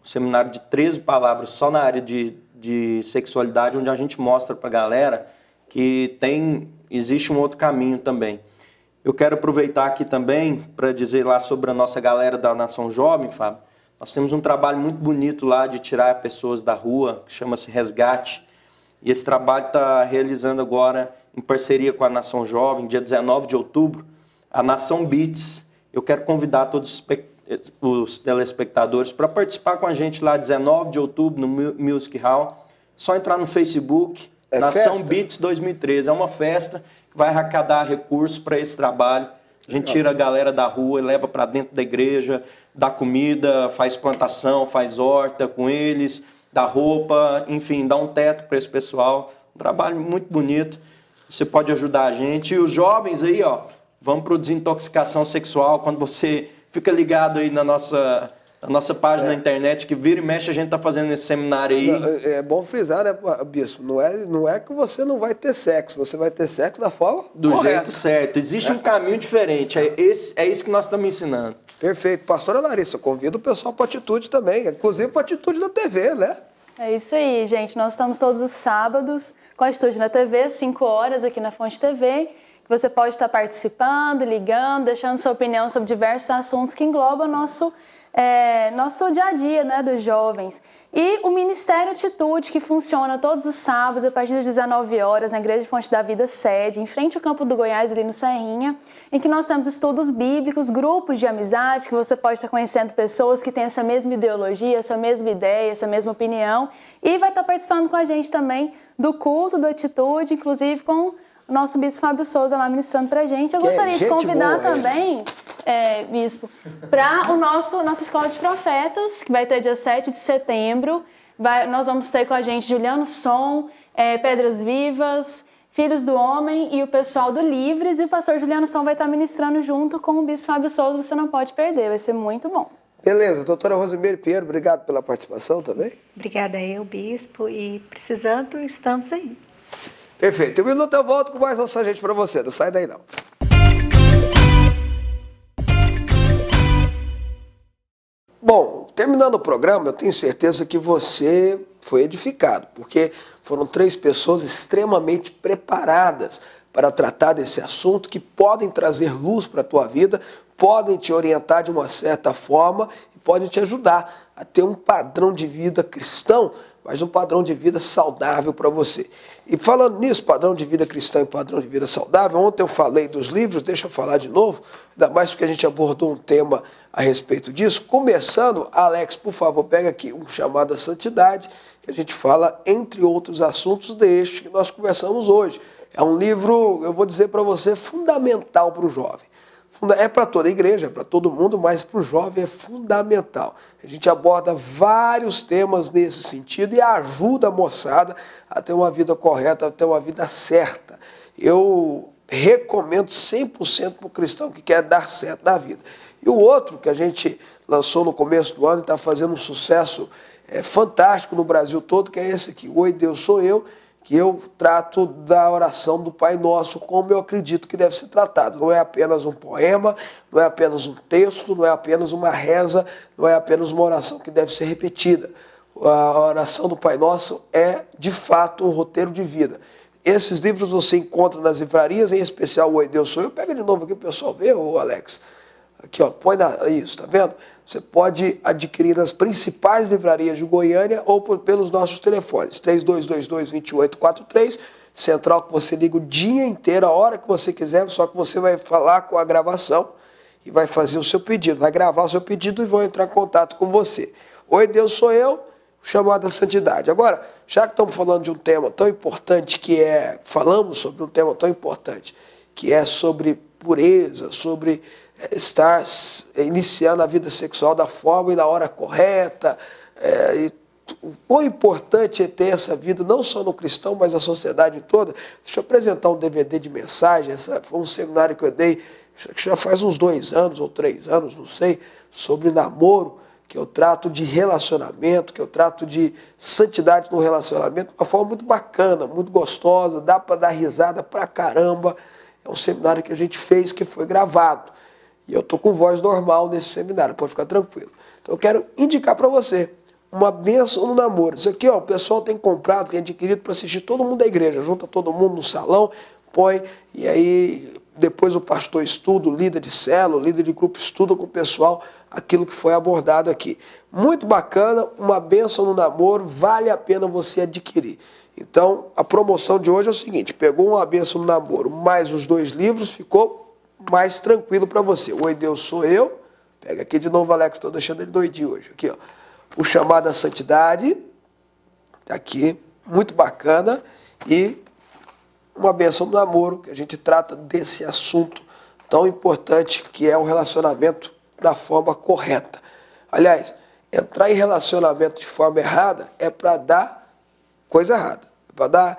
Um seminário de 13 palavras só na área de sexualidade, onde a gente mostra para a galera que existe um outro caminho também. Eu quero aproveitar aqui também para dizer lá sobre a nossa galera da Nação Jovem, Fábio. Nós temos um trabalho muito bonito lá de tirar pessoas da rua, que chama-se Resgate. E esse trabalho está realizando agora, em parceria com a Nação Jovem, dia 19 de outubro, a Nação Beats. Eu quero convidar todos os telespectadores para participar com a gente lá, 19 de outubro, no Music Hall. Só entrar no Facebook, Nação Beats 2013. É uma festa que vai arrecadar recursos para esse trabalho. A gente tira a galera da rua e leva para dentro da igreja, dá comida, faz plantação, faz horta com eles, dá roupa, enfim, dá um teto para esse pessoal. Um trabalho muito bonito. Você pode ajudar a gente. E os jovens aí, ó, vamos para o Desintoxicação Sexual. Quando você fica ligado aí na nossa página na internet, que vira e mexe, a gente tá fazendo esse seminário aí. É bom frisar, né, bispo? Não é que você não vai ter sexo, você vai ter sexo da forma do correta. Jeito certo. Existe um caminho diferente. É isso que nós estamos ensinando. Perfeito. Pastora Larissa, convido o pessoal para Atitude também, inclusive para Atitude na TV, né? É isso aí, gente. Nós estamos todos os sábados com a Atitude na TV, 5 horas aqui na Fonte TV. Você pode estar participando, ligando, deixando sua opinião sobre diversos assuntos que englobam nosso dia a dia, né, dos jovens. E o Ministério Atitude, que funciona todos os sábados, a partir das 19 horas, na Igreja Fonte da Vida Sede, em frente ao Campo do Goiás, ali no Serrinha, em que nós temos estudos bíblicos, grupos de amizade, que você pode estar conhecendo pessoas que têm essa mesma ideologia, essa mesma ideia, essa mesma opinião, e vai estar participando com a gente também do culto do Atitude, inclusive com o nosso bispo Fábio Souza lá ministrando pra gente. Eu gostaria de convidar também, bispo, para nossa escola de profetas, que vai ter dia 7 de setembro. Nós vamos ter com a gente Juliano Som, Pedras Vivas, Filhos do Homem e o pessoal do Livres. E o pastor Juliano Som vai estar ministrando junto com o bispo Fábio Souza. Você não pode perder, vai ser muito bom. Beleza, doutora Rosimeire Pinheiro, obrigado pela participação também. Obrigada eu, bispo, e precisando, estamos aí. Perfeito. Um minuto eu volto com mais nossa gente para você. Não sai daí, não. Bom, terminando o programa, eu tenho certeza que você foi edificado, porque foram 3 pessoas extremamente preparadas para tratar desse assunto, que podem trazer luz para a tua vida, podem te orientar de uma certa forma e podem te ajudar a ter um padrão de vida cristão, mas um padrão de vida saudável para você. E falando nisso, padrão de vida cristão e padrão de vida saudável, ontem eu falei dos livros, deixa eu falar de novo, ainda mais porque a gente abordou um tema a respeito disso. Começando, Alex, por favor, pega aqui um chamado à santidade, que a gente fala, entre outros assuntos, deste que nós conversamos hoje. É um livro, eu vou dizer para você, fundamental para o jovem. É para toda a igreja, é para todo mundo, mas para o jovem é fundamental. A gente aborda vários temas nesse sentido e ajuda a moçada a ter uma vida correta, a ter uma vida certa. Eu recomendo 100% para o cristão que quer dar certo na vida. E o outro que a gente lançou no começo do ano e está fazendo um sucesso fantástico no Brasil todo, que é esse aqui, Oi Deus Sou Eu, que eu trato da oração do Pai Nosso como eu acredito que deve ser tratado. Não é apenas um poema, não é apenas um texto, não é apenas uma reza, não é apenas uma oração que deve ser repetida. A oração do Pai Nosso é, de fato, um roteiro de vida. Esses livros você encontra nas livrarias, em especial o Oi Deus Sou Eu. Pega de novo aqui o pessoal ver, ô Alex. Aqui, ó, põe isso, tá vendo? Você pode adquirir nas principais livrarias de Goiânia ou pelos nossos telefones, 3222-2843, central que você liga o dia inteiro, a hora que você quiser, só que você vai falar com a gravação e vai fazer o seu pedido, vai gravar o seu pedido e vão entrar em contato com você. Oi Deus Sou Eu, chamado à santidade. Agora, já que estamos falando de um tema tão importante falamos sobre um tema tão importante, que é sobre pureza, sobre estar iniciando a vida sexual da forma e na hora correta. O quão importante é ter essa vida, não só no cristão, mas na sociedade toda. Deixa eu apresentar um DVD de mensagem. Foi um seminário que eu dei, já faz uns 2 anos ou 3 anos, não sei, sobre namoro, que eu trato de relacionamento, que eu trato de santidade no relacionamento, de uma forma muito bacana, muito gostosa, dá para dar risada pra caramba. É um seminário que a gente fez, que foi gravado. E eu estou com voz normal nesse seminário, pode ficar tranquilo. Então eu quero indicar para você uma bênção no namoro. Isso aqui, ó, o pessoal tem comprado, tem adquirido para assistir todo mundo da igreja. Junta todo mundo no salão, põe, e aí depois o pastor estuda, o líder de célula, o líder de grupo estuda com o pessoal aquilo que foi abordado aqui. Muito bacana, uma bênção no namoro, vale a pena você adquirir. Então, a promoção de hoje é o seguinte, pegou uma bênção no namoro, mais os 2 livros, ficou mais tranquilo para você. Oi Deus Sou Eu, pega aqui de novo, Alex, estou deixando ele doidinho hoje. Aqui, ó, o chamado à santidade, tá aqui, muito bacana, e uma bênção do namoro, que a gente trata desse assunto tão importante que é o relacionamento da forma correta. Aliás, entrar em relacionamento de forma errada é para dar coisa errada, para dar...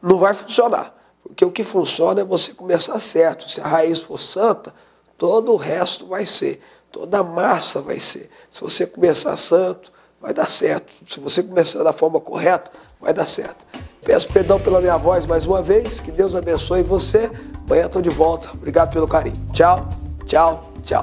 não vai funcionar. Porque o que funciona é você começar certo. Se a raiz for santa, todo o resto vai ser. Toda a massa vai ser. Se você começar santo, vai dar certo. Se você começar da forma correta, vai dar certo. Peço perdão pela minha voz mais uma vez. Que Deus abençoe você. Amanhã estou de volta. Obrigado pelo carinho. Tchau, tchau, tchau.